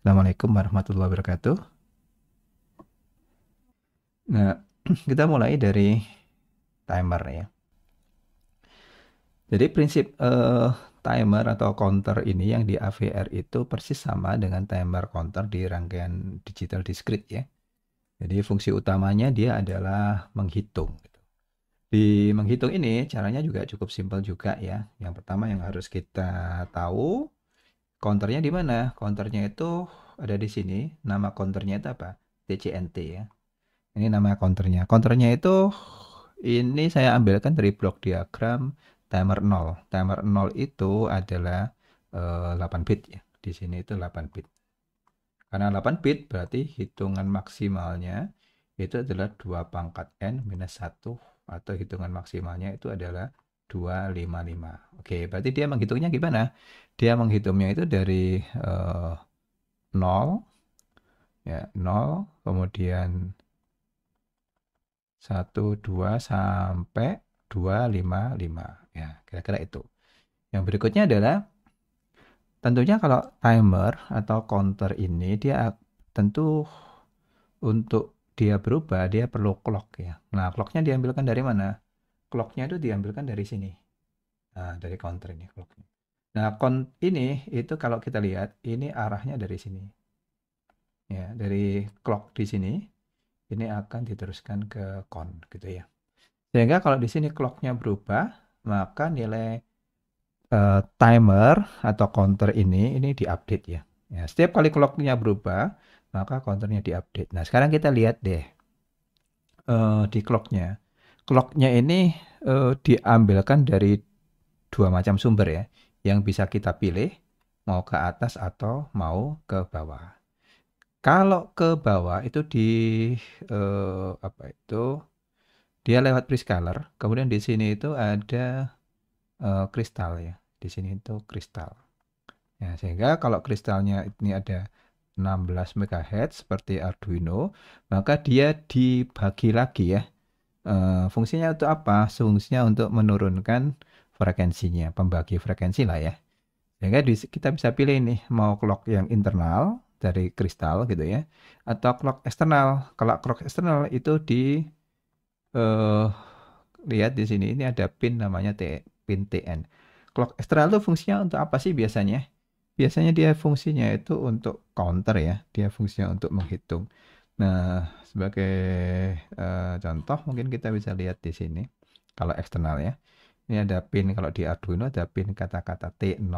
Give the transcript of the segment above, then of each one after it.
Assalamualaikum warahmatullahi wabarakatuh. Nah, kita mulai dari timer ya. Jadi prinsip timer atau counter ini yang di AVR itu persis sama dengan timer counter di rangkaian digital discrete ya. Jadi fungsi utamanya dia adalah menghitung, gitu. Di menghitung ini caranya juga cukup simpel juga ya. Yang pertama yang harus kita tahu counternya di mana? Counternya itu ada di sini. Nama counternya itu apa? TCNT ya. Ini nama counternya. Counternya itu ini saya ambilkan dari blok diagram timer 0. Timer 0 itu adalah 8 bit ya. Di sini itu 8 bit. Karena 8 bit berarti hitungan maksimalnya itu adalah 2 pangkat n minus 1 atau hitungan maksimalnya itu adalah 255. Oke, berarti dia menghitungnya gimana? Dia menghitungnya itu dari 0 ya, 0 kemudian 1, 2 sampai 255. Ya, kira-kira itu. Yang berikutnya adalah tentunya kalau timer atau counter ini dia tentu untuk dia berubah dia perlu clock ya. Nah, clocknya diambilkan dari mana? Clocknya itu diambilkan dari sini. Nah, dari counter ini clocknya. Nah, ini itu kalau kita lihat ini arahnya dari sini. Ya, dari clock di sini ini akan diteruskan ke count gitu ya. Sehingga kalau di sini clocknya berubah, maka nilai timer atau counter ini diupdate ya. Ya, setiap kali clocknya berubah, maka counternya diupdate. Nah, sekarang kita lihat deh di clocknya. Clocknya ini diambilkan dari dua macam sumber ya, yang bisa kita pilih mau ke atas atau mau ke bawah. Kalau ke bawah itu di apa itu? Dia lewat prescaler. Kemudian di sini itu ada kristal ya. Di sini itu kristal. Ya, sehingga kalau kristalnya ini ada 16 MHz seperti Arduino, maka dia dibagi lagi ya. Fungsinya untuk apa? Fungsinya untuk menurunkan frekuensinya, pembagi frekuensi lah ya. Sehingga kita bisa pilih nih, mau clock yang internal dari kristal gitu ya, atau clock eksternal. Kalau clock eksternal itu eh, lihat di sini, ini ada pin namanya pin TN. Clock eksternal itu fungsinya untuk apa sih biasanya? Biasanya dia fungsinya itu untuk counter ya, dia fungsinya untuk menghitung. Nah, sebagai contoh mungkin kita bisa lihat di sini. Kalau eksternal ya. Ini ada pin kalau di Arduino ada pin kata-kata T0,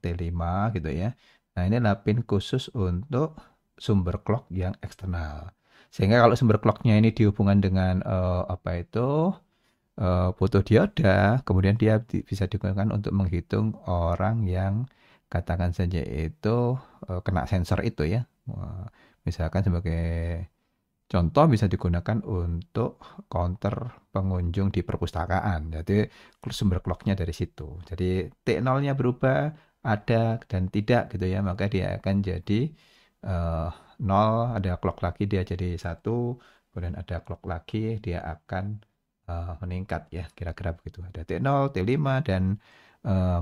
T5 gitu ya. Nah, ini adalah pin khusus untuk sumber clock yang eksternal. Sehingga kalau sumber clocknya ini dihubungkan dengan apa itu fotodioda, kemudian dia bisa digunakan untuk menghitung orang yang katakan saja itu kena sensor itu ya. Misalkan sebagai contoh bisa digunakan untuk counter pengunjung di perpustakaan. Jadi sumber clocknya dari situ. Jadi T0-nya berubah, ada dan tidak gitu ya. Maka dia akan jadi eh, 0, ada clock lagi dia jadi 1, kemudian ada clock lagi dia akan meningkat ya. Kira-kira begitu. Ada T0, T5 dan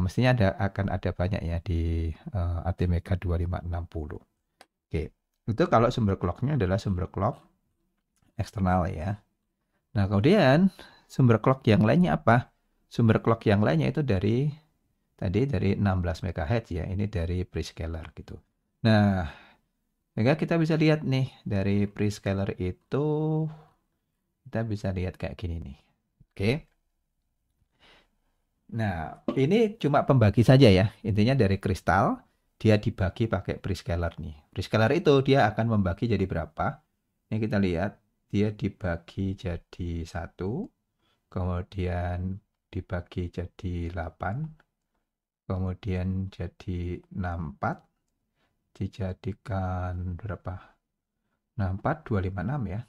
mestinya akan ada banyak ya di ATmega 2560. Oke. Itu kalau sumber clocknya adalah sumber clock eksternal ya. Nah, kemudian sumber clock yang lainnya apa? Sumber clock yang lainnya itu dari 16 MHz ya. Ini dari prescaler gitu. Nah, sehingga kita bisa lihat nih dari prescaler itu kita bisa lihat kayak gini nih. Oke. Nah, ini cuma pembagi saja ya. Intinya dari kristal dia dibagi pakai prescaler nih. Prescaler itu dia akan membagi jadi berapa? Ini kita lihat dia dibagi jadi satu, kemudian dibagi jadi 8, kemudian jadi 64, dijadikan berapa? 64, 256 ya.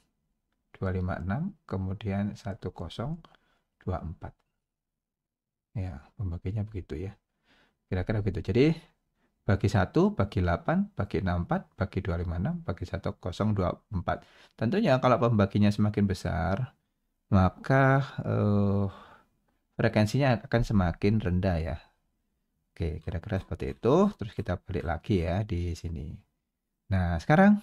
256, kemudian 1024. Ya, pembaginya begitu ya. Kira-kira begitu. Jadi, bagi 1, bagi 8, bagi 64, bagi 256, bagi 1024. Tentunya kalau pembaginya semakin besar, maka eh, frekuensinya akan semakin rendah ya. Oke, kira-kira seperti itu. Terus kita balik lagi ya di sini. Nah, sekarang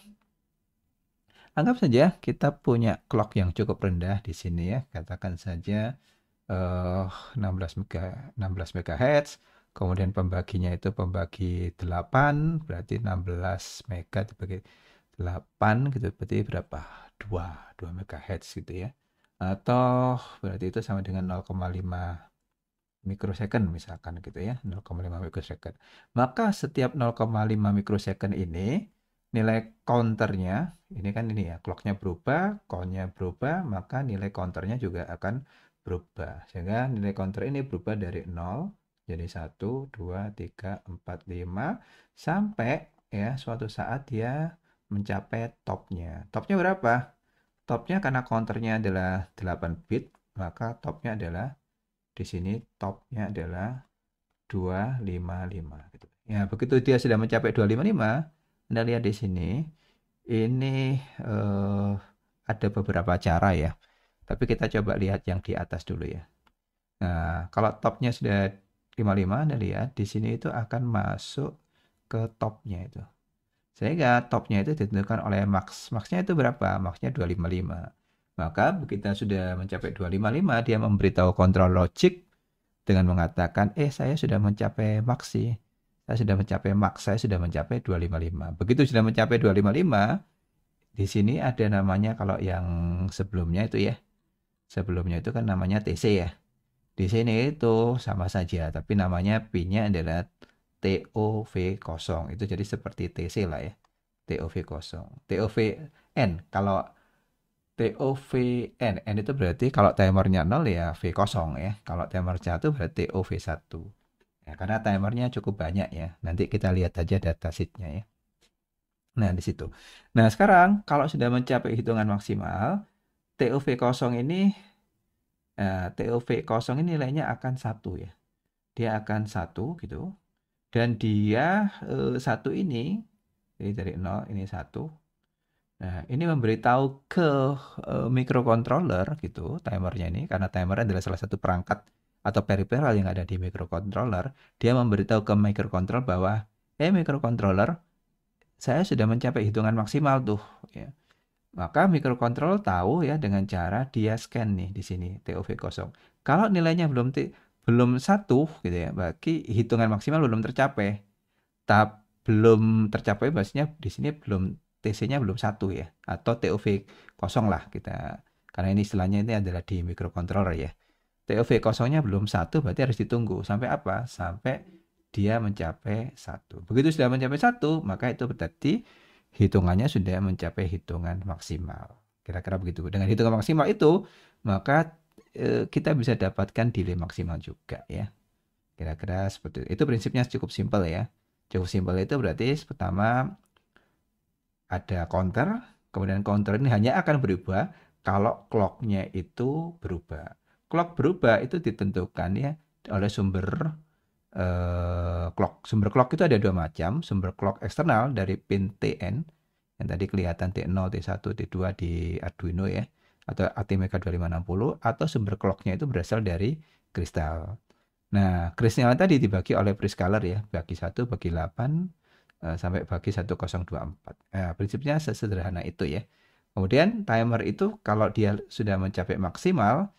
anggap saja kita punya clock yang cukup rendah di sini ya. Katakan saja 16 MHz. Kemudian pembaginya itu pembagi 8, berarti 16 mega dibagi 8 gitu, berarti berapa? 2 MHz gitu ya. Atau berarti itu sama dengan 0,5 mikrosecond misalkan gitu ya, 0,5 mikrosecond. Maka setiap 0,5 mikrosecond ini nilai counternya, ini kan ini ya, clocknya berubah, countnya berubah, maka nilai counternya juga akan berubah. Sehingga nilai counter ini berubah dari 0 jadi 1, 2, 3, 4, 5 sampai ya suatu saat dia mencapai topnya. Topnya berapa? Topnya karena counternya adalah 8 bit, maka topnya adalah di sini topnya adalah 255 gitu. Ya, begitu dia sudah mencapai 255, Anda lihat di sini, ini ada beberapa cara ya. Tapi kita coba lihat yang di atas dulu ya. Nah, kalau topnya sudah 55, Anda lihat di sini itu akan masuk ke topnya itu. Sehingga topnya itu ditentukan oleh max. Maxnya itu berapa? Maxnya 255. Maka begitu sudah mencapai 255, dia memberitahu kontrol logic dengan mengatakan, saya sudah mencapai maksi, saya sudah mencapai max, saya sudah mencapai 255. Begitu sudah mencapai 255, di sini ada namanya kalau yang sebelumnya itu ya, sebelumnya itu kan namanya TC ya. Di sini itu sama saja, tapi namanya pin-nya adalah TOV0. Itu jadi seperti TC lah ya. TOV0. TOVN. Kalau TOVN, N itu berarti kalau timernya 0 ya V0 ya. Kalau timer 1 berarti TOV1. Ya, karena timernya cukup banyak ya. Nanti kita lihat aja data sheet-nya ya. Nah, di situ. Nah, sekarang kalau sudah mencapai hitungan maksimal, TOV0 ini TOV0 ini nilainya akan 1 ya. Dia akan 1 gitu. Dan dia 1 ini, jadi dari 0 ini 1. Nah, ini memberitahu ke microcontroller gitu, timernya ini, karena timer adalah salah satu perangkat atau peripheral yang ada di microcontroller. Dia memberitahu ke microcontroller bahwa, microcontroller, saya sudah mencapai hitungan maksimal tuh. Ya. Maka microcontroller tahu ya dengan cara dia scan nih di sini TOV0. Kalau nilainya belum 1 gitu ya, berarti hitungan maksimal belum tercapai. Belum tercapai maksudnya di sini belum TC-nya belum 1 ya, atau TOV0 lah kita. Karena ini istilahnya ini adalah di microcontroller ya. TOV0-nya belum 1 berarti harus ditunggu sampai apa? Sampai dia mencapai 1. Begitu sudah mencapai 1, maka itu berarti hitungannya sudah mencapai hitungan maksimal. Kira-kira begitu. Dengan hitungan maksimal itu, maka kita bisa dapatkan delay maksimal juga ya. Kira-kira seperti itu. Itu prinsipnya cukup simpel ya. Cukup simpel itu berarti pertama ada counter, kemudian counter ini hanya akan berubah kalau clock-nya itu berubah. Clock berubah itu ditentukan ya oleh sumber clock. Sumber clock itu ada dua macam, sumber clock eksternal dari pin TN yang tadi kelihatan T0, T1, T2 di Arduino ya, atau ATmega 2560, atau sumber clock-nya itu berasal dari kristal. Nah, kristal tadi dibagi oleh prescaler ya, bagi 1, bagi 8, sampai bagi 1024. Nah, prinsipnya sesederhana itu ya. Kemudian timer itu kalau dia sudah mencapai maksimal,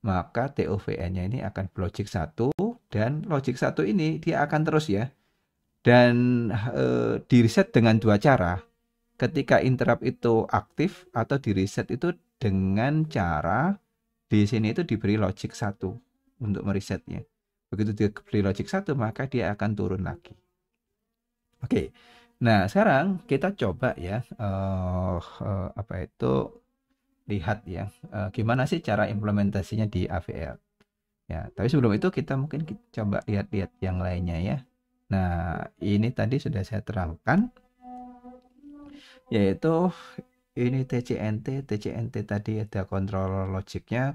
maka TOVN-nya ini akan logic 1, dan logic 1 ini dia akan terus ya. Dan di reset dengan dua cara. Ketika interrupt itu aktif atau di reset itu dengan cara di sini itu diberi logic 1 untuk meresetnya. Begitu diberi logic 1 maka dia akan turun lagi. Oke. Nah, sekarang kita coba ya apa itu lihat ya gimana sih cara implementasinya di AVL. Ya, tapi sebelum itu kita mungkin coba lihat-lihat yang lainnya ya. Nah, ini tadi sudah saya terangkan yaitu ini TCNT. TCNT tadi ada kontrol logiknya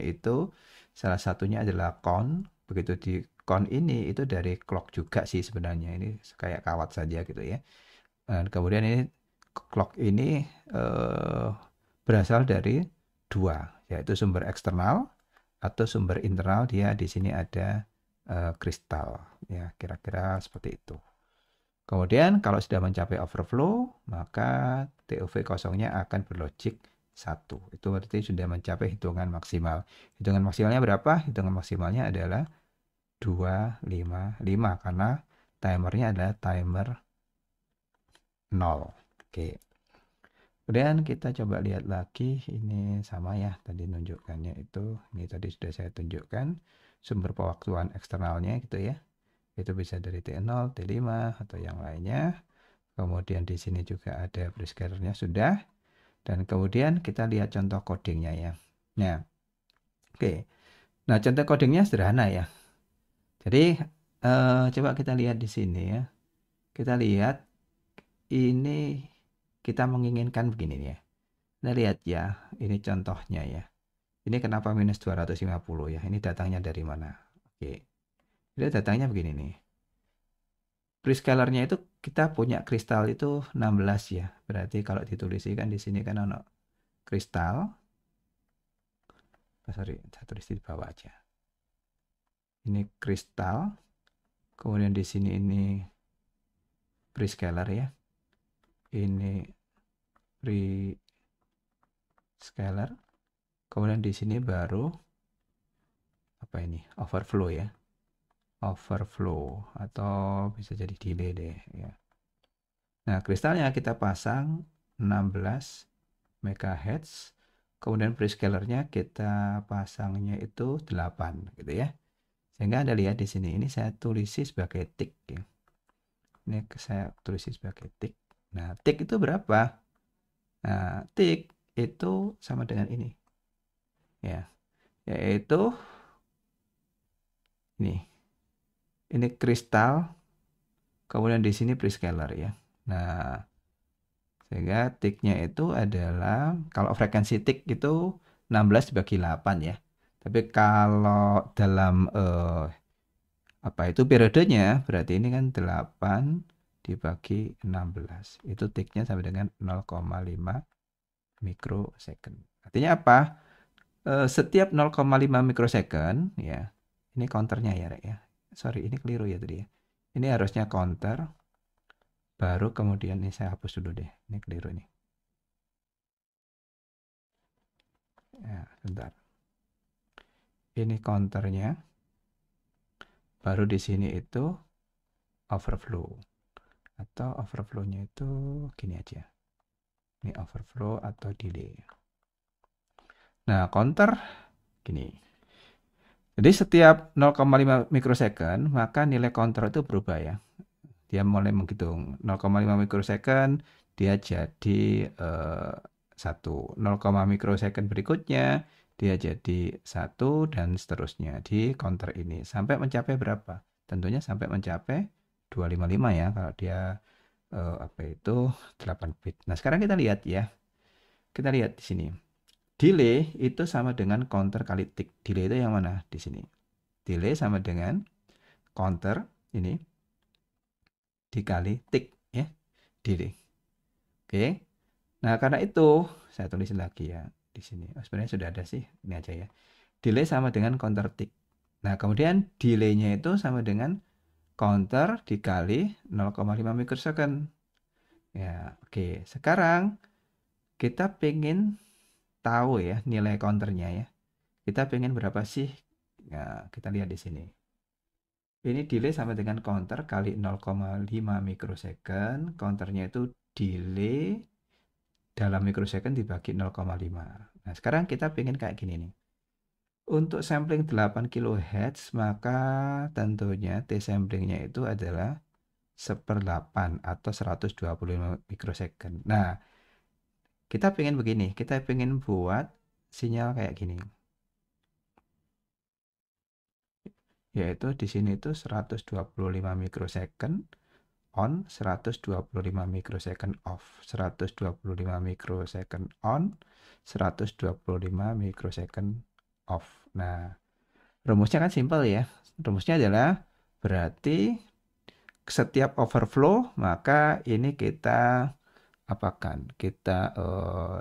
itu salah satunya adalah count. Begitu di count ini itu dari clock juga sih sebenarnya, ini kayak kawat saja gitu ya. Dan kemudian ini clock ini eh, berasal dari dua, yaitu sumber eksternal atau sumber internal. Dia di sini ada kristal ya, kira-kira seperti itu. Kemudian kalau sudah mencapai overflow, maka TOV kosongnya akan berlogik 1. Itu berarti sudah mencapai hitungan maksimal. Hitungan maksimalnya berapa? Hitungan maksimalnya adalah 255 karena timernya adalah timer 0. Oke. Kemudian kita coba lihat lagi, ini sama ya, tadi nunjukkannya itu, ini tadi sudah saya tunjukkan sumber pewaktuan eksternalnya gitu ya. Itu bisa dari T0, T5 atau yang lainnya. Kemudian di sini juga ada prescalernya sudah. Dan kemudian kita lihat contoh codingnya ya. Nah, oke. Nah, contoh codingnya sederhana ya. Jadi coba kita lihat di sini ya. Kita lihat ini kita menginginkan begini ya. Nah, lihat ya, ini contohnya ya. Ini kenapa minus 250 ya? Ini datangnya dari mana? Oke. Ini datangnya begini nih. Prescalernya itu kita punya kristal itu 16 ya. Berarti kalau dituliskan di sini kan ono kristal. Sorry, saya tulis di bawah aja. Ini kristal. Kemudian di sini ini prescaler ya. Ini prescaler. Kemudian di sini baru apa ini? Overflow ya. Overflow atau bisa jadi delay deh ya. Nah, kristalnya kita pasang 16 MHz. Kemudian prescalernya kita pasangnya itu 8 gitu ya. Sehingga Anda lihat di sini ini saya tulisi sebagai tick ya. Ini saya tulisi sebagai tick. Nah, tick itu berapa? Nah, tick itu sama dengan ini. Ya, yaitu ini. Ini kristal, kemudian di sini prescaler ya. Nah, sehingga ticknya itu adalah kalau frekuensi tick itu 16 dibagi 8 ya. Tapi kalau dalam apa itu periodenya berarti ini kan 8 dibagi 16. Itu ticknya sama dengan 0,5 mikrosecond. Artinya apa? Setiap 0,5 mikrosecond ya. Ini counternya ya, Rek ya. Sorry, ini keliru ya tadi ya. Ini harusnya counter. Baru kemudian ini saya hapus dulu deh. Ini keliru nih. Ya, bentar. Ini counternya. Baru di sini itu overflow. Atau overflow-nya itu gini aja. Ini overflow atau delay. Nah, counter gini. Jadi setiap 0,5 mikrosecond, maka nilai counter itu berubah ya. Dia mulai menghitung 0,5 mikrosecond, dia jadi 1. 0, mikrosecond berikutnya, dia jadi 1 dan seterusnya di counter ini. Sampai mencapai berapa? Tentunya sampai mencapai 255 ya, kalau dia apa itu 8 bit. Nah, sekarang kita lihat ya. Kita lihat di sini. Delay itu sama dengan counter kali tick. Delay itu yang mana? Di sini. Delay sama dengan counter ini dikali tick ya. Delay. Oke. Nah, karena itu saya tulis lagi ya di sini. Oh, sebenarnya sudah ada sih. Ini aja ya. Delay sama dengan counter tick. Nah, kemudian delay-nya itu sama dengan counter dikali 0,5 mikrosecond. Ya, oke. Sekarang kita pengen tahu ya nilai counternya ya. Kita pengen berapa sih? Ya, kita lihat di sini. Ini delay sama dengan counter kali 0,5 mikrosecond. Counternya itu delay dalam mikrosecond dibagi 0,5. Nah, sekarang kita pengen kayak gini nih. Untuk sampling 8 kHz, maka tentunya T-samplingnya itu adalah 1/8 atau 125 mikrosecond. Nah, kita pengen begini. Kita pengen buat sinyal kayak gini. Yaitu di sini itu 125 mikrosecond on, 125 mikrosecond off, 125 mikrosecond on, 125 mikrosecond off. Nah, rumusnya kan simpel ya. Rumusnya adalah berarti setiap overflow maka ini kita apakan? Kita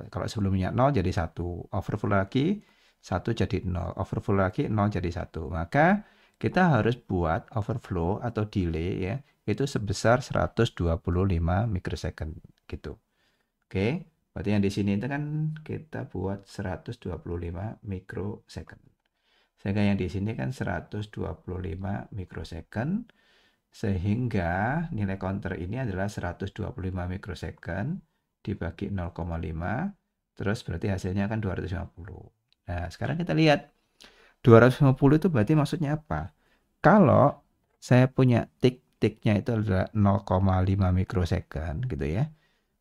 kalau sebelumnya 0 jadi 1, overflow lagi 1 jadi 0, overflow lagi 0 jadi 1. Maka kita harus buat overflow atau delay ya itu sebesar 125 mikrosecond gitu. Oke, berarti yang di sini itu kan kita buat 125 mikrosecond. Sehingga yang di sini kan 125 mikrosecond. Sehingga nilai counter ini adalah 125 mikrosecond dibagi 0,5. Terus berarti hasilnya kan 250. Nah, sekarang kita lihat 250 itu berarti maksudnya apa? Kalau saya punya tik-tiknya itu adalah 0,5 mikrosecond gitu ya.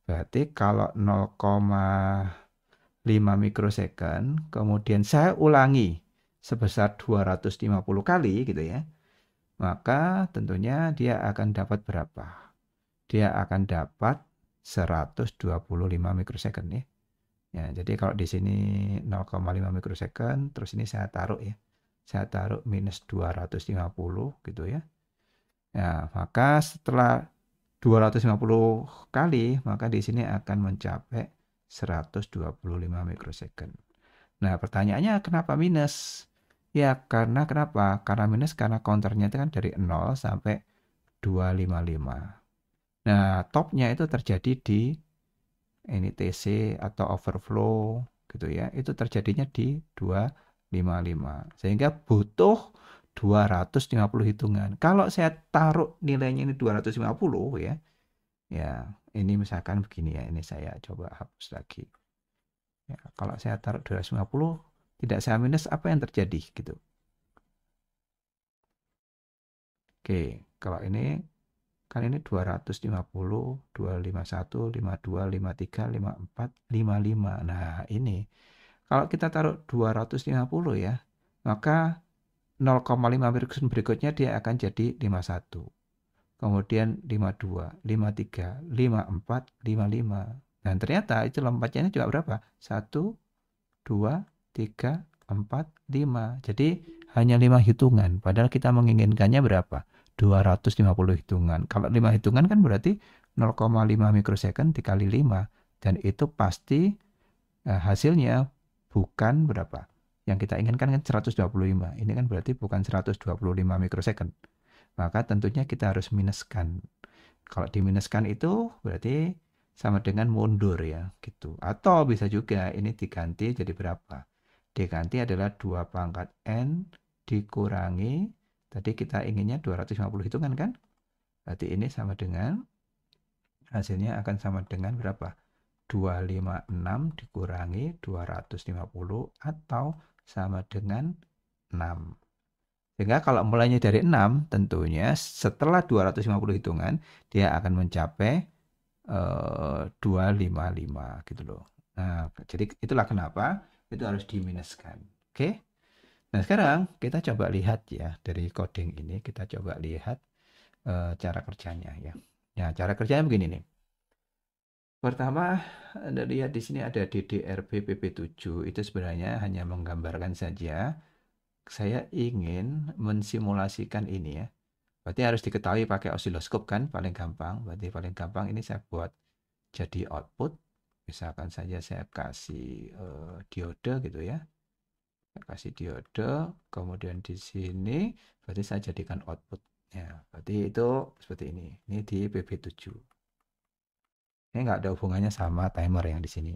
Berarti kalau 0,5 mikrosecond kemudian saya ulangi sebesar 250 kali gitu ya. Maka tentunya dia akan dapat berapa? Dia akan dapat 125 mikrosecond ya. Ya, jadi kalau di sini 0,5 mikrosecond, terus ini saya taruh ya. Saya taruh minus 250 gitu ya. Ya, maka setelah 250 kali, maka di sini akan mencapai 125 mikrosecond. Nah, pertanyaannya kenapa minus? Ya, karena kenapa? Karena minus karena counternya itu kan dari 0 sampai 255. Nah, topnya itu terjadi di ini TC atau overflow gitu ya. Itu terjadinya di 255. Sehingga butuh 250 hitungan. Kalau saya taruh nilainya ini 250 ya. Ya, ini misalkan begini ya. Ini saya coba hapus lagi. Ya, kalau saya taruh 250 tidak saya minus apa yang terjadi gitu. Oke, kalau ini kan ini 250, 251, 52, 53, 54, 55. Nah, ini kalau kita taruh 250 ya, maka 0,5 berikutnya dia akan jadi 51. Kemudian 52, 53, 54, 55. Dan ternyata itu lompatnya juga berapa? 1, 2, 3, 4, 5. Jadi hanya 5 hitungan. Padahal kita menginginkannya berapa? 250 hitungan. Kalau 5 hitungan kan berarti 0,5 mikrosecond dikali 5. Dan itu pasti hasilnya bukan berapa? Yang kita inginkan kan 125. Ini kan berarti bukan 125 mikrosecond. Maka tentunya kita harus minuskan. Kalau diminuskan itu berarti sama dengan mundur ya gitu. Atau bisa juga ini diganti jadi berapa? Diganti adalah 2 pangkat N dikurangi, tadi kita inginnya 250 hitungan kan? Berarti ini sama dengan, hasilnya akan sama dengan berapa? 256 dikurangi 250 atau sama dengan 6. Sehingga kalau mulainya dari 6, tentunya setelah 250 hitungan, dia akan mencapai 255 gitu loh. Nah, jadi itulah kenapa itu harus diminuskan. Oke. Nah, sekarang kita coba lihat ya dari coding ini kita coba lihat cara kerjanya ya. Ya, cara kerjanya begini nih. Pertama, Anda lihat di sini ada DDRP-PP7. Itu sebenarnya hanya menggambarkan saja. Saya ingin mensimulasikan ini ya. Berarti harus diketahui pakai osiloskop kan, paling gampang. Berarti paling gampang ini saya buat jadi output. Misalkan saja saya kasih diode gitu ya. Saya kasih diode, kemudian di sini berarti saya jadikan output. Ya, berarti itu seperti ini. Ini di PB7. Ini nggak ada hubungannya sama timer yang di sini.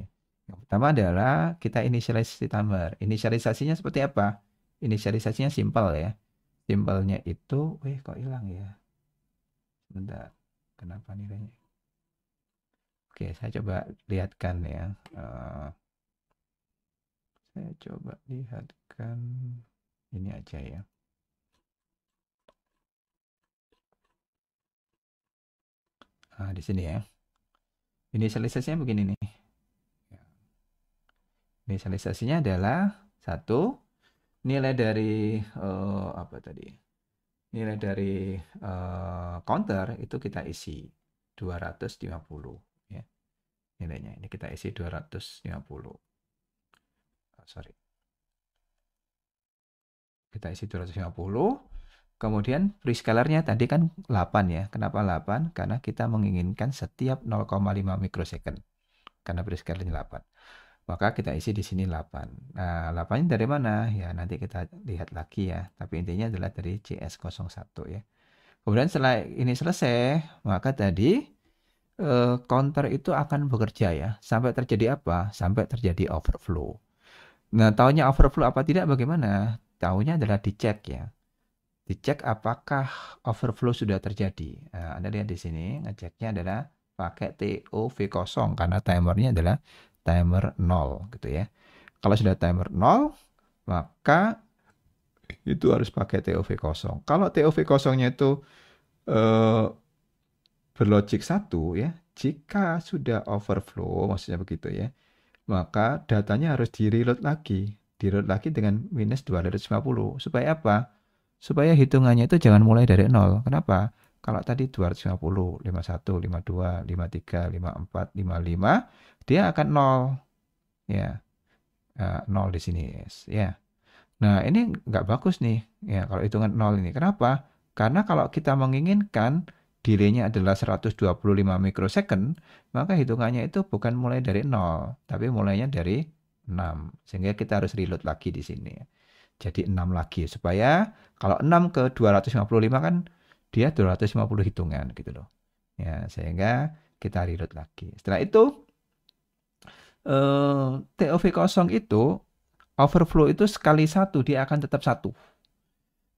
Yang pertama adalah kita inisialisasi timer. Inisialisasinya seperti apa? Inisialisasinya simpel ya. Simpelnya itu, kok hilang ya? Sebentar, kenapa nilainya? Oke, saya coba lihatkan ya. Saya coba lihatkan ini aja ya. Nah, di sini ya. Inisialisasinya begini nih. Inisialisasinya adalah satu nilai dari apa tadi? Nilai dari counter itu kita isi 250 ya. Nilainya ini kita isi 250. Sorry. Kita isi 250. Kemudian prescalernya tadi kan 8 ya. Kenapa 8? Karena kita menginginkan setiap 0,5 mikrosecond. Karena prescalernya 8. Maka kita isi di sini 8. Nah, 8-nya dari mana? Ya, nanti kita lihat lagi ya. Tapi intinya adalah dari CS01 ya. Kemudian setelah ini selesai, maka tadi counter itu akan bekerja ya. Sampai terjadi apa? Sampai terjadi overflow. Nah, taunya overflow apa tidak bagaimana? Taunya adalah dicek ya. Dicek apakah overflow sudah terjadi. Nah, Anda lihat di sini, ngeceknya adalah pakai TOV kosong karena timernya adalah timer 0 gitu ya. Kalau sudah timer 0, maka itu harus pakai TOV kosong. Kalau TOV kosongnya itu eh, berlogik satu ya, jika sudah overflow, maksudnya begitu ya, maka datanya harus di-reload lagi. Di-reload lagi dengan minus 250. Supaya apa? Supaya hitungannya itu jangan mulai dari nol. Kenapa? Kalau tadi 250, 51, 52, 53, 54, 55, dia akan nol. Ya, nol di sini. Ya. Nah, ini nggak bagus nih. Ya, kalau hitungan nol ini. Kenapa? Karena kalau kita menginginkan delay-nya adalah 125 mikrosecond, maka hitungannya itu bukan mulai dari nol, tapi mulainya dari 6. Sehingga kita harus reload lagi di sini. Jadi 6 lagi supaya kalau 6 ke 255 kan dia 250 hitungan gitu loh. Ya, sehingga kita reload lagi. Setelah itu TOV kosong itu overflow itu sekali satu dia akan tetap satu.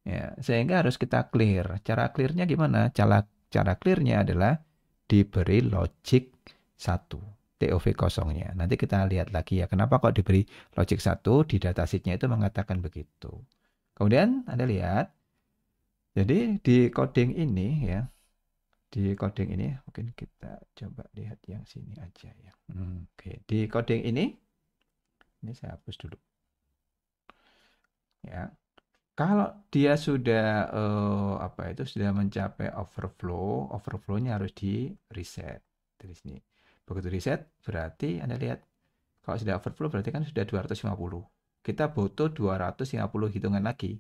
Ya, sehingga harus kita clear. Cara clearnya gimana? Cara clearnya adalah diberi logic 1. TOV kosongnya. Nanti kita lihat lagi ya, kenapa kok diberi logic 1 di datasheetnya itu mengatakan begitu. Kemudian Anda lihat, jadi di coding ini ya, di coding ini mungkin kita coba lihat yang sini aja ya. Oke, di coding ini saya hapus dulu ya. Kalau dia sudah apa itu sudah mencapai overflow, overflow-nya harus di reset dari sini. Begitu reset berarti Anda lihat kalau sudah overflow berarti kan sudah 250. Kita butuh 250 hitungan lagi.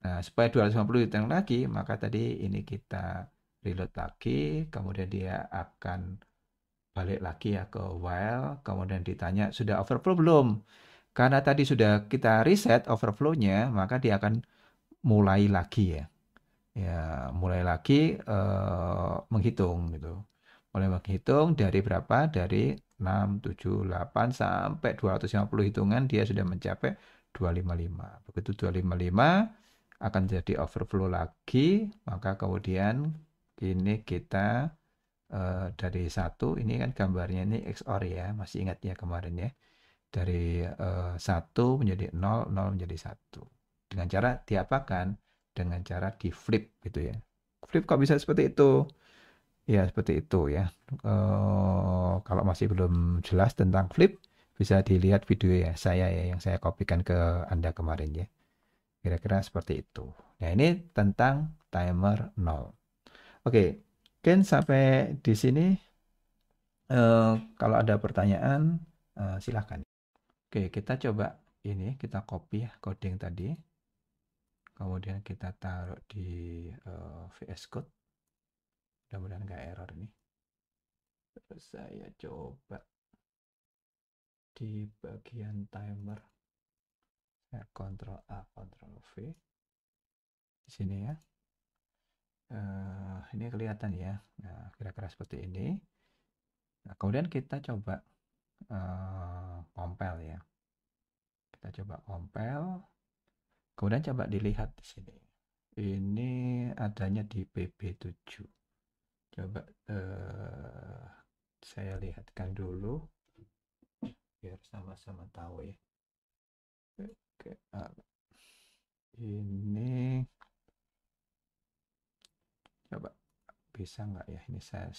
Nah, supaya 250 hitungan lagi, maka tadi ini kita reload lagi, kemudian dia akan balik lagi ya ke while, kemudian ditanya sudah overflow belum? Karena tadi sudah kita reset overflow-nya, maka dia akan mulai lagi ya. Ya, mulai lagi menghitung gitu. Mulai menghitung dari berapa? Dari 6, 7, 8 sampai 250 hitungan dia sudah mencapai 255. Begitu 255 akan jadi overflow lagi, maka kemudian ini kita dari satu, ini kan gambarnya ini XOR ya, masih ingat ya kemarin ya. Dari 1 menjadi 0, 0 menjadi 1. Dengan cara diapakan? Dengan cara di flip gitu ya. Flip kok bisa seperti itu? Ya, seperti itu ya. Kalau masih belum jelas tentang flip, bisa dilihat video ya saya ya yang saya kopikan ke Anda kemarin ya. Kira-kira seperti itu. Nah, ini tentang timer 0. Oke, mungkin sampai di sini kalau ada pertanyaan silahkan. Oke, kita coba ini, kita copy ya coding tadi. Kemudian kita taruh di VS Code. Mudah-mudahan nggak error nih. Terus saya coba di bagian timer. Ya, Ctrl A, Ctrl V. Di sini ya. Ini kelihatan ya. Nah, kira-kira seperti ini. Nah, kemudian kita coba compile ya. Kita coba compile. Kemudian coba dilihat di sini. Ini adanya di PB7. Coba saya lihatkan dulu biar sama-sama tahu ya. Oke, ini coba bisa nggak ya? Ini saya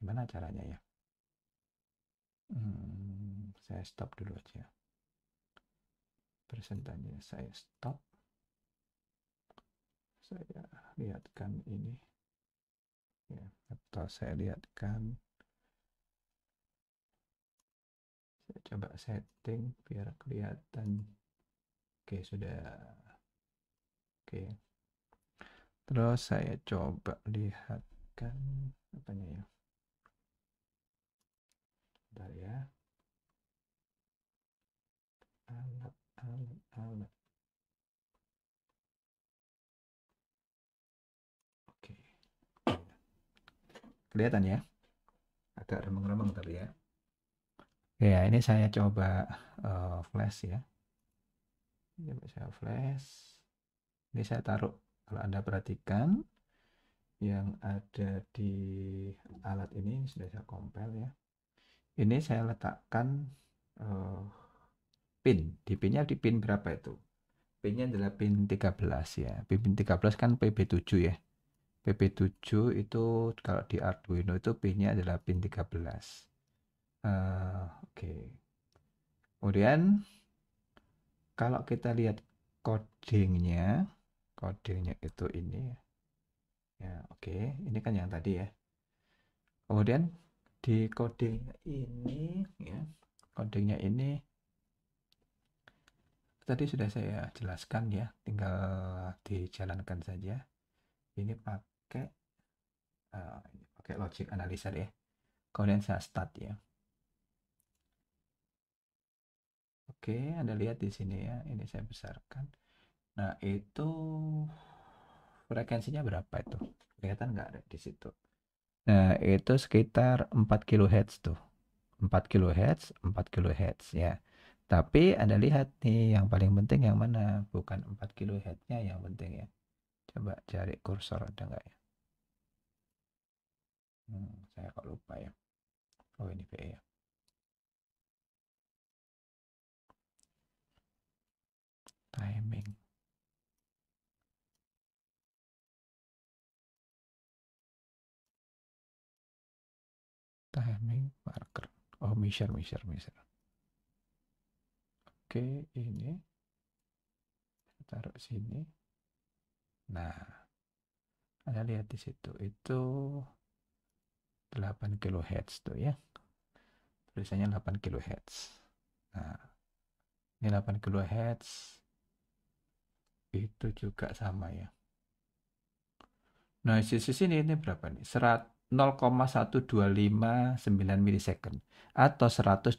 gimana caranya ya? Saya stop dulu aja. Presentasinya saya stop. Saya lihatkan ini ya, atau saya lihatkan. Saya coba setting biar kelihatan. Oke, sudah. Oke. Terus saya coba lihatkan apanya ya. Bentar ya. Alat. Kelihatan ya? Agak remeng-remeng tapi ya. Ya, ini saya coba flash ya. Ini saya flash. Ini saya taruh. Kalau Anda perhatikan, yang ada di alat ini sudah saya compile ya. Ini saya letakkan uh, pin. Di pinnya di pin berapa itu? Pinnya adalah pin 13 ya. Pin 13 kan PB7 ya. PB7 itu kalau di Arduino itu pinnya adalah pin 13. Oke. Kemudian kalau kita lihat codingnya, codingnya itu ini ya. Oke, ini kan yang tadi ya. Kemudian di codingnya ini ya, codingnya ini tadi sudah saya jelaskan ya, tinggal dijalankan saja. Ini pakai ini pakai logic analyzer ya. Kemudian saya start ya. Oke, Anda lihat di sini ya. Ini saya besarkan. Nah, itu frekuensinya berapa itu? Kelihatan nggak ada di situ? Nah, itu sekitar 4 kHz tuh. 4 kHz, 4 kHz ya. Tapi Anda lihat nih, yang paling penting yang mana? Bukan 4 kHz-nya yang penting ya. Coba cari kursor ada nggak ya? Saya kok lupa ya. Oh, ini PE ya. Timing. Timing marker. Oh, measure. Oke, ini taruh sini. Nah, Anda lihat di situ. Itu 8 kHz tuh ya. Tulisannya 8 kHz. Nah, ini 8 kHz. Itu juga sama ya. Nah, sisi sini ini berapa nih? 0,1259 milisecond atau 125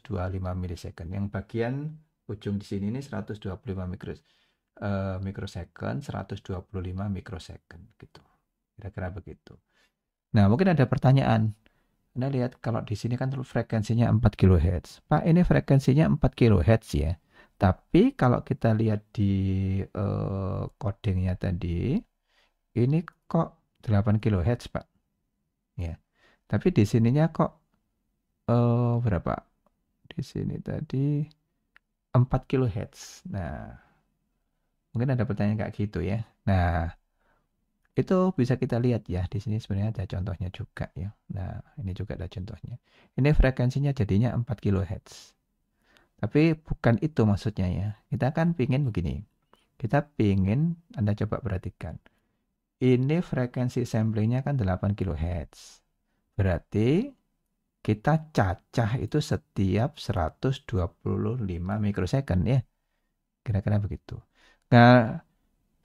milisecond. Yang bagian ujung di sini ini 125 mikrosecond, 125 mikrosecond gitu. Kira-kira begitu. Nah, mungkin ada pertanyaan. Anda lihat kalau di sini kan frekuensinya 4 kHz. Pak, ini frekuensinya 4 kHz ya. Tapi kalau kita lihat di codingnya tadi, ini kok 8 kHz, Pak. Ya. Tapi di sininya kok berapa? Di sini tadi 4 kHz. Nah, mungkin ada pertanyaan kayak gitu ya. Nah, itu bisa kita lihat ya. Di sini sebenarnya ada contohnya juga ya. Nah, ini juga ada contohnya. Ini frekuensinya jadinya 4 kHz. Tapi bukan itu maksudnya ya. Kita kan pingin begini. Kita pingin, Anda coba perhatikan. Ini frekuensi samplingnya kan 8 kHz. Berarti kita cacah itu setiap 125 mikrosecond ya. Kira-kira begitu. Nah,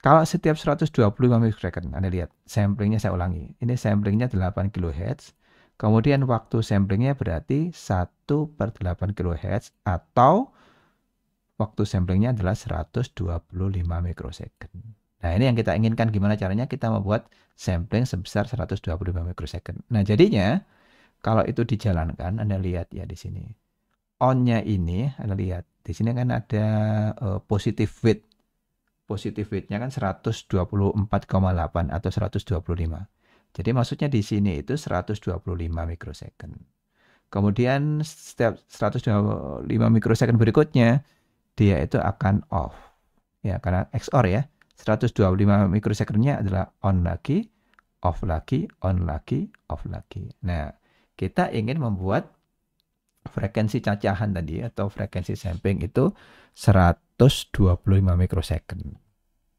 kalau setiap 125 mikrosecond, Anda lihat, samplingnya saya ulangi. Ini samplingnya 8 kHz. Kemudian waktu samplingnya berarti 1/8 kHz atau waktu samplingnya adalah 125 mikrosecond. Nah, ini yang kita inginkan gimana caranya kita membuat sampling sebesar 125 mikrosecond. Nah, jadinya kalau itu dijalankan, Anda lihat ya di sini. On-nya ini, Anda lihat. Di sini kan ada positive weight. Positive weight-nya kan 124,8 atau 125. Jadi maksudnya di sini itu 125 mikrosecond. Kemudian setiap 125 mikrosecond berikutnya, dia itu akan off. Ya, karena XOR ya. 125 mikrosecond-nya adalah on lagi, off lagi, on lagi, off lagi. Nah, kita ingin membuat frekuensi cacahan tadi atau frekuensi sampling itu 125 mikrosecond.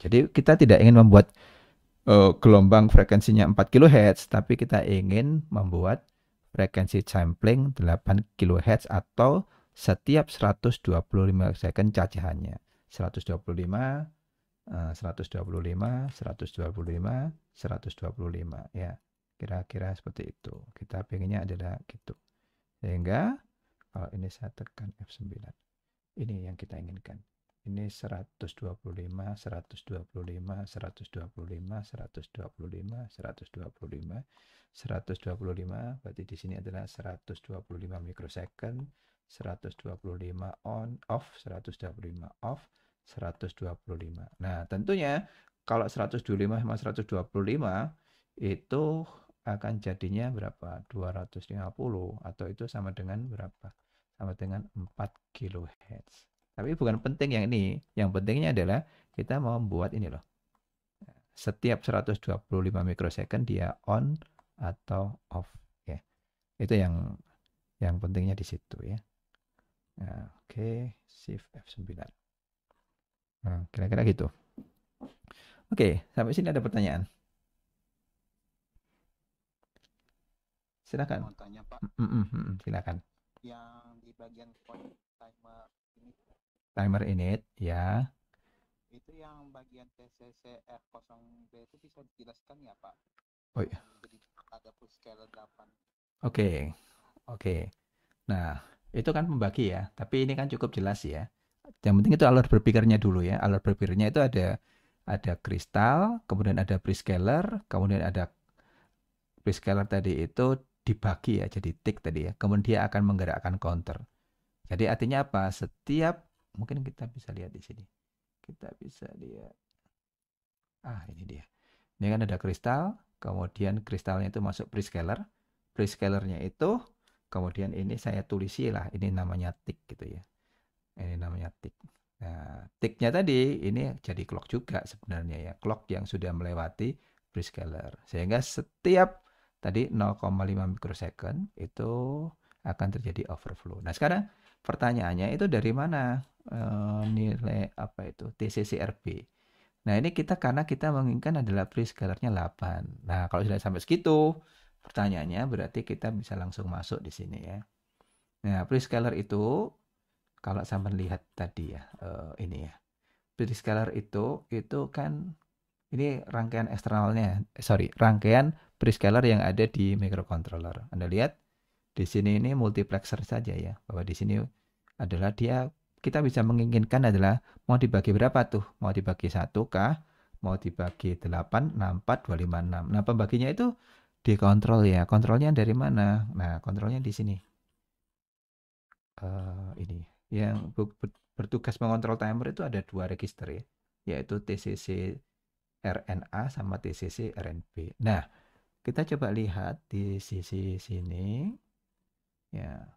Jadi kita tidak ingin membuat gelombang frekuensinya 4 kHz, tapi kita ingin membuat frekuensi sampling 8 kHz atau setiap 125 second cacahannya. 125, 125, 125, 125 ya. Kira-kira seperti itu. Kita pengennya adalah gitu. Sehingga kalau ini saya tekan F9. Ini yang kita inginkan. Ini 125, 125, 125, 125, 125, 125, berarti di sini adalah 125 mikrosecond, 125 on, off, 125 off, 125. Nah, tentunya kalau 125 sama 125 itu akan jadinya berapa? 250 atau itu sama dengan berapa? Sama dengan 4 kHz. Tapi bukan penting yang ini. Yang pentingnya adalah kita mau membuat ini loh. Setiap 125 mikrosecond dia on atau off ya. Itu yang pentingnya di situ ya. Nah, oke, shift F9. Nah, kira-kira gitu. Oke, sampai sini ada pertanyaan. Silakan. Mau tanya Pak, Silakan. yang di bagian point timer ini Timer init ya. itu yang bagian TCC R0B itu bisa dijelaskan ya Pak? Oh Yang iya. jadi ada full scale 8. Oke. Oke. Nah, itu kan pembagi ya, tapi ini kan cukup jelas ya. Yang penting itu alur berpikirnya dulu ya. Alur berpikirnya itu ada kristal, kemudian ada prescaler, kemudian ada prescaler tadi itu dibagi ya jadi tick tadi ya. Kemudian dia akan menggerakkan counter. Jadi artinya apa? Setiap mungkin kita bisa lihat di sini. Kita bisa lihat. Ini dia. Ini kan ada kristal, kemudian kristalnya itu masuk prescaler. Prescalernya itu kemudian ini saya tulisi lah, ini namanya tick gitu ya. Ini namanya tick. Nah, ticknya tadi ini jadi clock juga sebenarnya ya. Clock yang sudah melewati prescaler. Sehingga setiap tadi 0,5 mikrosecond itu akan terjadi overflow. Nah, sekarang pertanyaannya itu dari mana nilai apa itu TCCRB? Nah, ini kita karena kita menginginkan adalah prescalernya 8. Nah, kalau sudah sampai segitu, pertanyaannya berarti kita bisa langsung masuk di sini ya. Nah, prescaler itu kalau sampai lihat tadi ya, ini ya. Prescaler itu kan ini rangkaian eksternalnya, rangkaian prescaler yang ada di microcontroller. Anda lihat di sini ini multiplexer saja ya, bahwa di sini adalah dia kita bisa menginginkan adalah mau dibagi berapa tuh? Mau dibagi 1 kah? Mau dibagi 8, 64, 256. Nah, pembaginya itu dikontrol ya. Kontrolnya dari mana? Nah, kontrolnya di sini. Ini yang bertugas mengontrol timer itu ada 2 register ya, yaitu TCC RNA sama TCC RNB. Nah, kita coba lihat di sisi sini ya.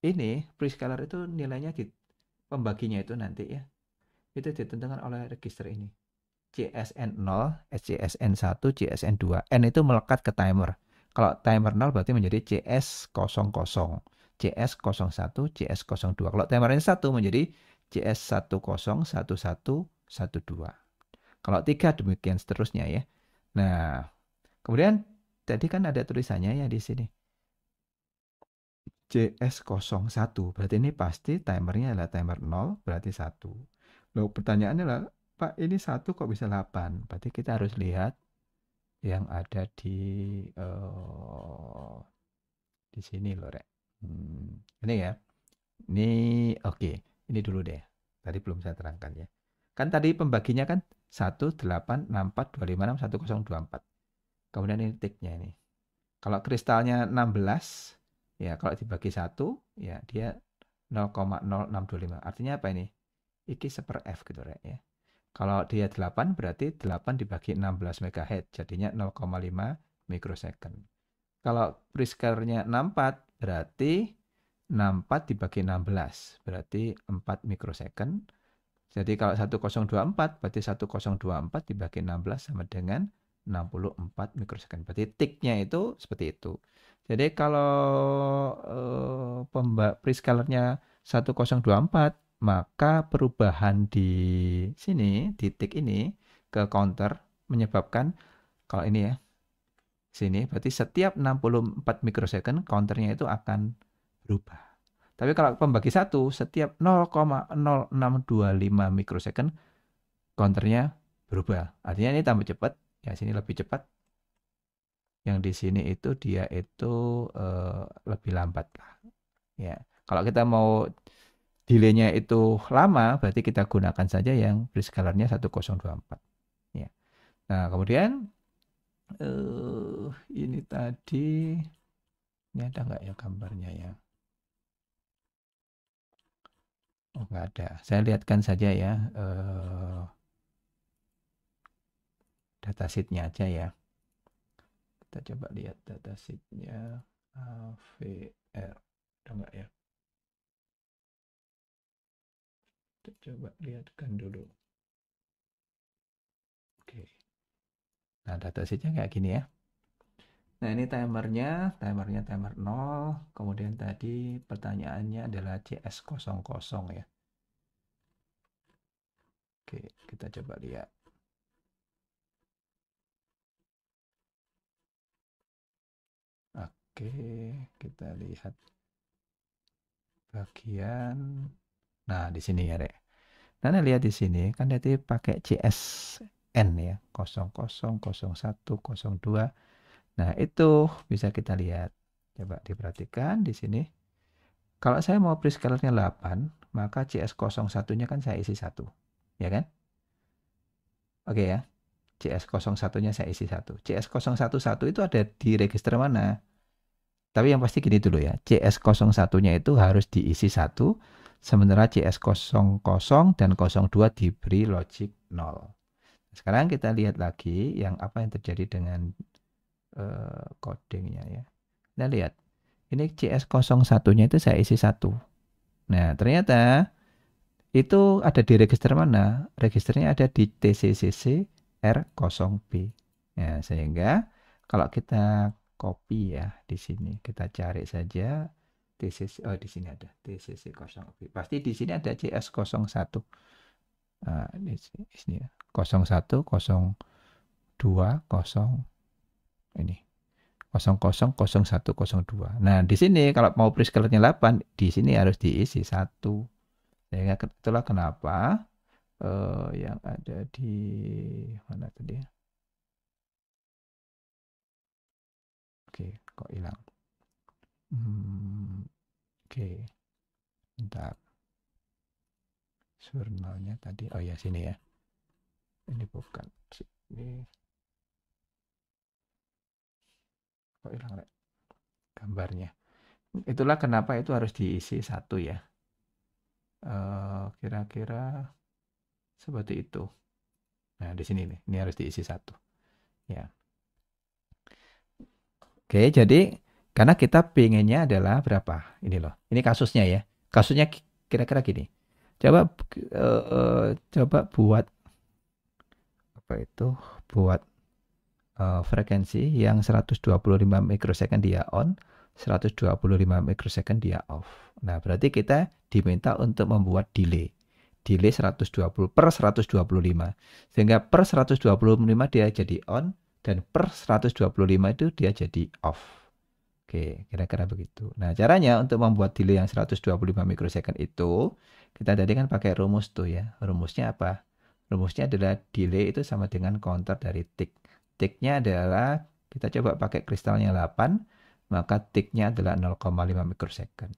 Ini prescaler itu nilainya pembaginya itu nanti ya. Itu ditentukan oleh register ini. CSN0, CSN1, CSN2. N itu melekat ke timer. Kalau timer 0 berarti menjadi CS00, CS01, CS02. Kalau timernya 1 menjadi CS101112. Kalau 3 demikian seterusnya ya. Nah, kemudian tadi kan ada tulisannya ya di sini. CS01, berarti ini pasti timernya adalah timer 0, berarti 1. Loh, pertanyaannya adalah, Pak, ini 1 kok bisa 8? Berarti kita harus lihat yang ada di sini loh, Rek. Ini ya. Ini oke. Ini dulu deh. Tadi belum saya terangkan ya. Kan tadi pembaginya kan 1, 8, 6, 4, 2, 5, 6, 1, 0, 2, 4. Kemudian ini ticknya ini. Kalau kristalnya 16, ya kalau dibagi 1, ya dia 0,0625. Artinya apa ini? Iki seper F gitu ya. Kalau dia 8 berarti 8 dibagi 16 MHz jadinya 0,5 mikrosecond. Kalau prescalernya 64 berarti 64 dibagi 16 berarti 4 mikrosecond. Jadi kalau 1024 berarti 1024 dibagi 16 sama dengan 64 mikrosecond. Berarti ticknya itu seperti itu. Jadi kalau prescalernya 1024 maka perubahan di sini, di tick ini ke counter menyebabkan kalau ini ya, sini berarti setiap 64 mikrosecond counternya itu akan berubah. Tapi kalau pembagi 1 setiap 0,0625 mikrosecond counternya berubah. Artinya ini tambah cepat, ya sini lebih cepat. Yang di sini itu dia itu lebih lambat lah. Ya. Kalau kita mau delay-nya itu lama, berarti kita gunakan saja yang prescalernya 1024. Ya. Nah, kemudian ini tadi, ini ada nggak ya gambarnya ya? Oh, nggak ada. Saya lihatkan saja ya datasheet-nya aja ya. Kita coba lihat datasheet-nya AVR. Ada nggak ya? Kita coba lihatkan dulu. Oke. Nah, datasheet-nya kayak gini ya. Nah, ini timernya timer 0. Kemudian tadi pertanyaannya adalah CS00 ya. Oke, kita coba lihat. Oke, kita lihat bagian. Nah, di sini ya, Rek. Nah, lihat di sini kan tadi pakai CSN ya, 000102. Nah, itu bisa kita lihat. Coba diperhatikan di sini. Kalau saya mau prescalernya 8, maka CS01-nya kan saya isi 1. Ya kan? Oke ya. CS01-nya saya isi 1. CS011 itu ada di register mana? Tapi yang pasti gini dulu ya. CS01-nya itu harus diisi 1, sementara CS00 dan 02 diberi logic 0. Sekarang kita lihat lagi yang apa yang terjadi dengan codingnya ya. Kita lihat. Ini CS01-nya itu saya isi 1. Nah, ternyata itu ada di register mana? Registernya ada di TCCC R0B. Ya, sehingga kalau kita copy ya di sini, kita cari saja TCC. Oh, di sini ada TCC 0B. Pasti di sini ada CS01. Nah, di sini ya. 01, 02, 0 ini. 000102. Nah, di sini kalau mau prescalernya 8, di sini harus diisi 1. Sehingga itulah kenapa yang ada di mana tadi? Oke, kok hilang? Oke, bentar. Jurnalnya tadi, oh ya sini ya. Ini bukan ini. Kok hilang Rek? Gambarnya? Itulah kenapa itu harus diisi 1 ya. Kira-kira seperti itu. Nah, di sini nih, ini harus diisi 1. Ya. Oke, jadi karena kita pinginnya adalah berapa? Ini loh. Ini kasusnya ya. Kasusnya kira-kira gini. Coba buat apa itu? Buat frekuensi yang 125 mikrosecond dia on, 125 mikrosecond dia off. Nah, berarti kita diminta untuk membuat delay. Delay 120 per 125. Sehingga per 125 dia jadi on dan per 125 itu dia jadi off. Oke, kira-kira begitu. Nah, caranya untuk membuat delay yang 125 mikrosecond itu, kita tadi kan pakai rumus tuh ya. Rumusnya apa? Rumusnya adalah delay itu sama dengan counter dari tick. Ticknya adalah, kita coba pakai kristalnya 8, maka ticknya adalah 0,5 mikrosecond.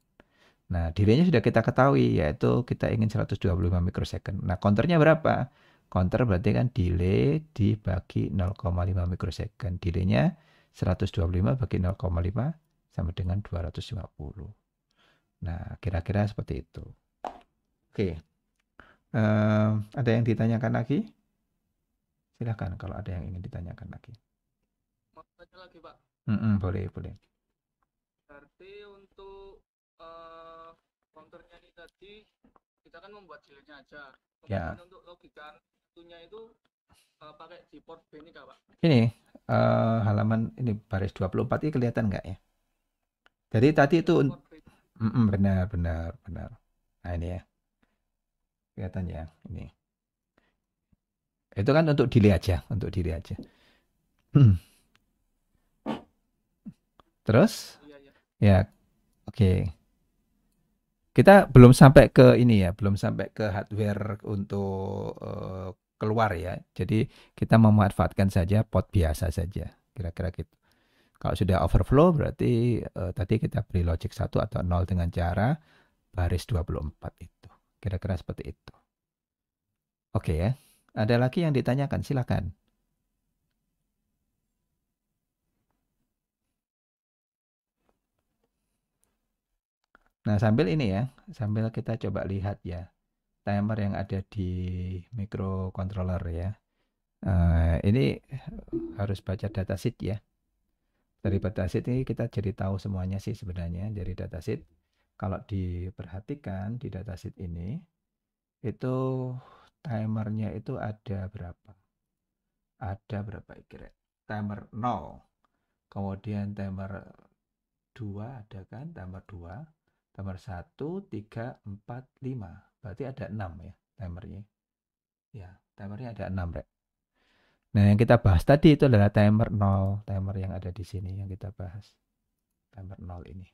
Nah, delaynya sudah kita ketahui, yaitu kita ingin 125 mikrosecond. Nah, counternya berapa? Counter berarti kan delay dibagi 0,5 mikrosecond. Delaynya 125 bagi 0,5 sama dengan 250. Nah, kira-kira seperti itu. Oke. Ada yang ditanyakan lagi? Silahkan kalau ada yang ingin ditanyakan lagi. Mau tanya lagi, Pak. Boleh, boleh. Berarti untuk counternya ini tadi kita kan membuat delaynya aja. Ya. Kemudian untuk logika satunya itu pakai di port B ini, Pak? Ini halaman ini baris 24 ini kelihatan nggak ya? Jadi tadi itu benar. Nah, ini ya. Kelihatan ya, ini. Itu kan untuk delay aja. Terus? Ya, oke. Kita belum sampai ke ini ya, belum sampai ke hardware untuk keluar ya. Jadi kita memanfaatkan saja pot biasa saja, kira-kira gitu. Kalau sudah overflow berarti tadi kita beri logic 1 atau 0 dengan cara baris 24 itu. Kira-kira seperti itu. Oke ya. Ada lagi yang ditanyakan, silakan. Nah, sambil ini ya, sambil kita coba lihat ya, timer yang ada di microcontroller ya. Ini harus baca datasheet ya. Dari datasheet ini kita jadi tahu semuanya sih sebenarnya dari datasheet. Kalau diperhatikan di datasheet ini, itu timernya itu ada berapa? Ada berapa kira? Timer 0, kemudian timer 2 ada kan, timer 2, timer 1, 3, 4, 5. Berarti ada 6 ya timernya. Ya, timernya ada 6, Rek. Nah, yang kita bahas tadi itu adalah timer 0, timer yang ada di sini yang kita bahas. Timer 0 ini.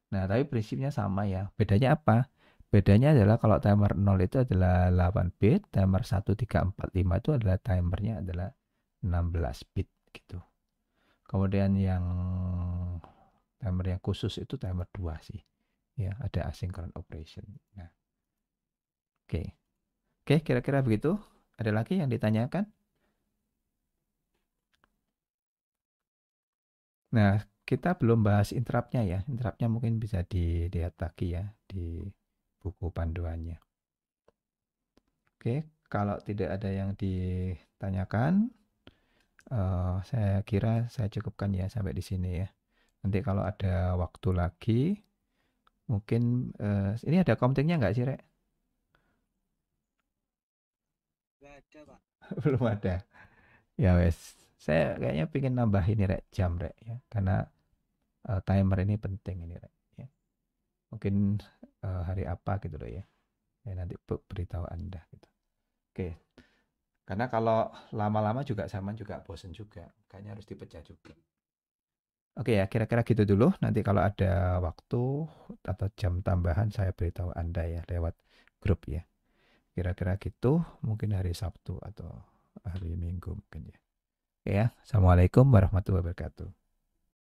Nah, tapi prinsipnya sama ya. Bedanya apa? Bedanya adalah kalau timer 0 itu adalah 8 bit, timer 1, 3, 4, 5 itu adalah timernya adalah 16 bit gitu. Kemudian yang timer yang khusus itu timer 2 sih. Ya, ada asynchronous operation. Nah, oke. Oke, kira-kira begitu. Ada lagi yang ditanyakan? Nah, kita belum bahas interruptnya ya. Interruptnya mungkin bisa dilihat lagi ya di buku panduannya. Oke, kalau tidak ada yang ditanyakan, saya kira saya cukupkan ya sampai di sini ya. Nanti kalau ada waktu lagi, mungkin ini ada komtingnya nggak sih, Rek? Gak ada, Pak. Belum ada. Ya wes, saya kayaknya pingin nambah ini, Rek, jam, Rek ya. Karena timer ini penting ini, Rek ya. Mungkin hari apa gitu loh ya. Ya nanti beritahu Anda gitu. Oke. Karena kalau lama-lama juga sama juga bosen juga. Kayaknya harus dipecah juga. Oke ya, kira-kira gitu dulu. Nanti kalau ada waktu atau jam tambahan saya beritahu Anda ya lewat grup ya. Kira-kira gitu, mungkin hari Sabtu atau hari Minggu mungkin ya. Oke ya, Assalamualaikum warahmatullahi wabarakatuh.